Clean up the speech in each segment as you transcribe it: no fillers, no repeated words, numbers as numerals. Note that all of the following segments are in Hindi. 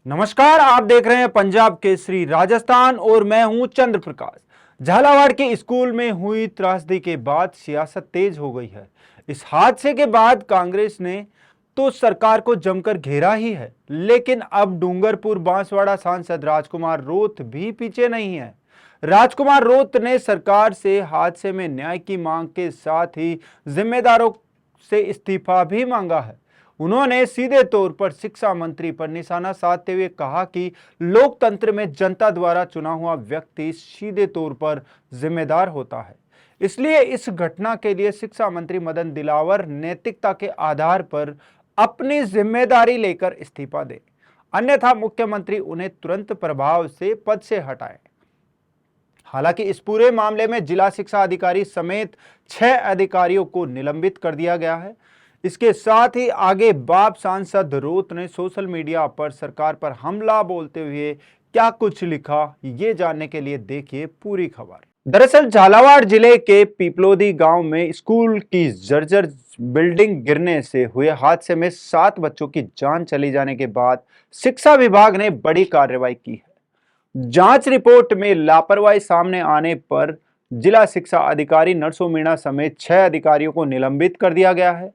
नमस्कार, आप देख रहे हैं पंजाब केसरी राजस्थान और मैं हूं चंद्र प्रकाश। झालावाड़ के स्कूल में हुई त्रासदी के बाद सियासत तेज हो गई है। इस हादसे के बाद कांग्रेस ने तो सरकार को जमकर घेरा ही है, लेकिन अब डूंगरपुर बांसवाड़ा सांसद राजकुमार रोत भी पीछे नहीं है। राजकुमार रोत ने सरकार से हादसे में न्याय की मांग के साथ ही जिम्मेदारों से इस्तीफा भी मांगा है। उन्होंने सीधे तौर पर शिक्षा मंत्री पर निशाना साधते हुए कहा कि लोकतंत्र में जनता द्वारा चुना हुआ व्यक्ति सीधे तौर पर जिम्मेदार होता है। इसलिए इस घटना के लिए शिक्षा मंत्री मदन दिलावर नैतिकता के आधार पर अपनी जिम्मेदारी लेकर इस्तीफा दें, अन्यथा मुख्यमंत्री उन्हें तुरंत प्रभाव से पद से हटाएं। हालांकि इस पूरे मामले में जिला शिक्षा अधिकारी समेत 6 अधिकारियों को निलंबित कर दिया गया है। इसके साथ ही आगे बाप सांसद रोत ने सोशल मीडिया पर सरकार पर हमला बोलते हुए क्या कुछ लिखा, ये जानने के लिए देखिए पूरी खबर। दरअसल झालावाड़ जिले के पीपलोदी गांव में स्कूल की जर्जर बिल्डिंग गिरने से हुए हादसे में 7 बच्चों की जान चली जाने के बाद शिक्षा विभाग ने बड़ी कार्रवाई की है। जांच रिपोर्ट में लापरवाही सामने आने पर जिला शिक्षा अधिकारी नरसों मीणा समेत 6 अधिकारियों को निलंबित कर दिया गया है।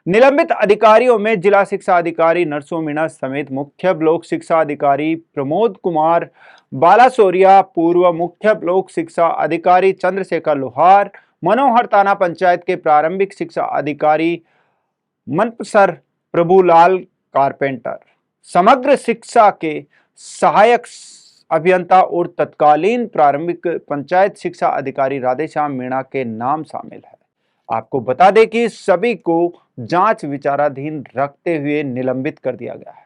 निलंबित अधिकारियों में जिला शिक्षा अधिकारी नरसों मीणा समेत मुख्य ब्लॉक शिक्षा अधिकारी प्रमोद कुमार बालासोरिया, पूर्व मुख्य ब्लॉक शिक्षा अधिकारी चंद्रशेखर लोहार, मनोहर थाना पंचायत के प्रारंभिक शिक्षा अधिकारी मनपसर प्रभुलाल कारपेंटर, समग्र शिक्षा के सहायक अभियंता और तत्कालीन प्रारंभिक पंचायत शिक्षा अधिकारी राधेश्याम मीणा के नाम शामिल है। आपको बता दें कि सभी को जांच विचाराधीन रखते हुए निलंबित कर दिया गया है।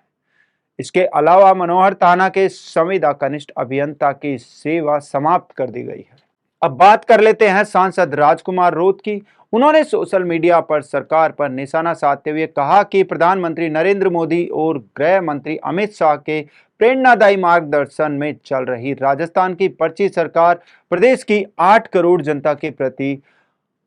इसके अलावा मनोहर थाना के संविदा कनिष्ठ अभियंता की सेवा समाप्त कर दी गई है। अब बात कर लेते हैं सांसद राजकुमार रोत की। उन्होंने सोशल मीडिया पर सरकार पर निशाना साधते हुए कहा कि प्रधानमंत्री नरेंद्र मोदी और गृह मंत्री अमित शाह के प्रेरणादायी मार्गदर्शन में चल रही राजस्थान की पर्ची सरकार प्रदेश की 8 करोड़ जनता के प्रति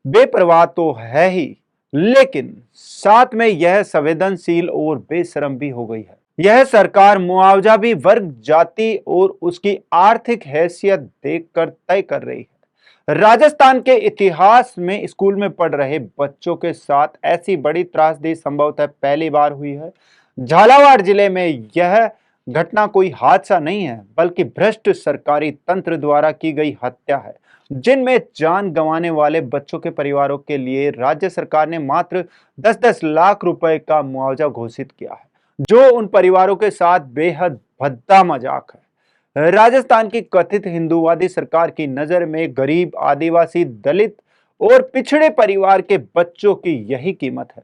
बेपरवाह तो है ही, लेकिन साथ में यह संवेदनशील और बेशर्म भी हो गई है। यह सरकार मुआवजा भी वर्ग, जाति और उसकी आर्थिक हैसियत देखकर तय कर रही है। राजस्थान के इतिहास में स्कूल में पढ़ रहे बच्चों के साथ ऐसी बड़ी त्रासदी संभवतः पहली बार हुई है। झालावाड़ जिले में यह घटना कोई हादसा नहीं है, बल्कि भ्रष्ट सरकारी तंत्र द्वारा की गई हत्या है, जिनमें जान गंवाने वाले बच्चों के परिवारों के लिए राज्य सरकार ने मात्र 10-10 लाख रुपए का मुआवजा घोषित किया है, जो उन परिवारों के साथ बेहद भद्दा मजाक है। राजस्थान की कथित हिंदूवादी सरकार की नजर में गरीब, आदिवासी, दलित और पिछड़े परिवार के बच्चों की यही कीमत है।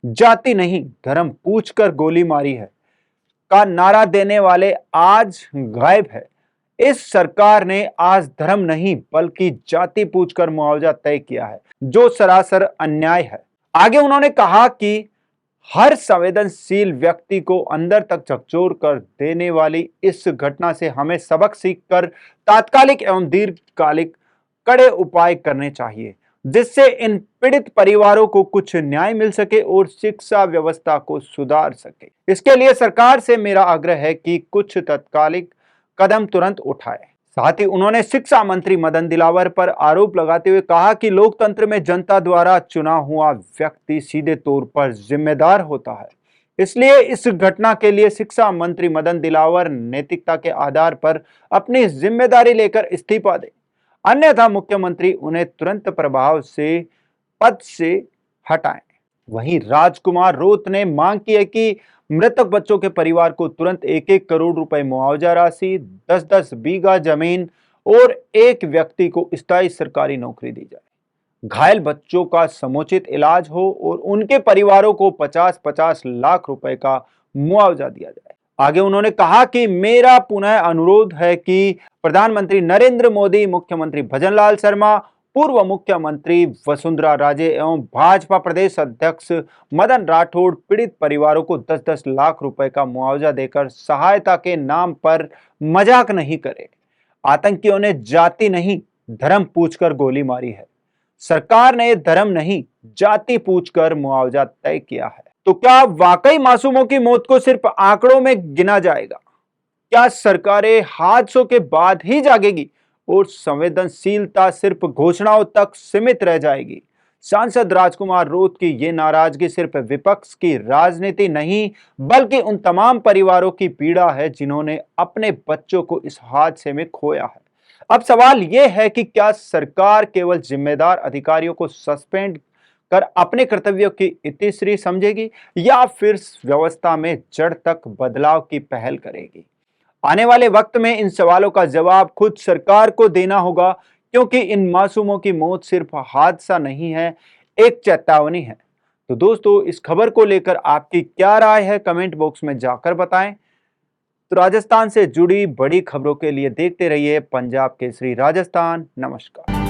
जाति नहीं, धर्म पूछकर गोली मारी है का नारा देने वाले आज गायब है। इस सरकार ने आज धर्म नहीं बल्कि जाति पूछकर मुआवजा तय किया है, जो सरासर अन्याय है। आगे उन्होंने कहा कि हर संवेदनशील व्यक्ति को अंदर तक झकझोर कर देने वाली इस घटना से हमें सबक सीखकर तात्कालिक एवं दीर्घकालिक कड़े उपाय करने चाहिए, जिससे इन पीड़ित परिवारों को कुछ न्याय मिल सके और शिक्षा व्यवस्था को सुधार सके। इसके लिए सरकार से मेरा आग्रह है कि कुछ तत्कालिक कदम तुरंत उठाए। साथ ही उन्होंने शिक्षा मंत्री मदन दिलावर पर आरोप लगाते हुए कहा कि लोकतंत्र में जनता द्वारा चुना हुआ व्यक्ति सीधे तौर पर जिम्मेदार होता है। इसलिए इस घटना के लिए शिक्षा मंत्री मदन दिलावर नैतिकता के आधार पर अपनी जिम्मेदारी लेकर इस्तीफा दें, अन्यथा मुख्यमंत्री उन्हें तुरंत प्रभाव से पद से हटाएं। वहीं राजकुमार रोत ने मांग की है कि मृतक बच्चों के परिवार को तुरंत 1-1 करोड़ रुपए मुआवजा राशि, 10-10 बीघा जमीन और एक व्यक्ति को स्थायी सरकारी नौकरी दी जाए। घायल बच्चों का समुचित इलाज हो और उनके परिवारों को 50-50 लाख रुपए का मुआवजा दिया जाए। आगे उन्होंने कहा कि मेरा पुनः अनुरोध है कि प्रधानमंत्री नरेंद्र मोदी, मुख्यमंत्री भजनलाल शर्मा, पूर्व मुख्यमंत्री वसुंधरा राजे एवं भाजपा प्रदेश अध्यक्ष मदन राठौड़ पीड़ित परिवारों को 10-10 लाख रुपए का मुआवजा देकर सहायता के नाम पर मजाक नहीं करे। आतंकियों ने जाति नहीं, धर्म पूछकर गोली मारी है। सरकार ने धर्म नहीं, जाति पूछकर मुआवजा तय किया है। तो क्या वाकई मासूमों की मौत को सिर्फ आंकड़ों में गिना जाएगा? क्या सरकारें हादसों के बाद ही जागेगी और संवेदनशीलता सिर्फ घोषणाओं तक सीमित रह जाएगी? सांसद राजकुमार रोत की ये नाराजगी सिर्फ विपक्ष की राजनीति नहीं, बल्कि उन तमाम परिवारों की पीड़ा है जिन्होंने अपने बच्चों को इस हादसे में खोया है। अब सवाल यह है कि क्या सरकार केवल जिम्मेदार अधिकारियों को सस्पेंड कर अपने कर्तव्यों की इतिश्री समझेगी या फिर व्यवस्था में जड़ तक बदलाव की पहल करेगी? आने वाले वक्त में इन सवालों का जवाब खुद सरकार को देना होगा, क्योंकि इन मासूमों की मौत सिर्फ हादसा नहीं है, एक चेतावनी है। तो दोस्तों, इस खबर को लेकर आपकी क्या राय है, कमेंट बॉक्स में जाकर बताएं। तो राजस्थान से जुड़ी बड़ी खबरों के लिए देखते रहिए पंजाब केसरी राजस्थान। नमस्कार।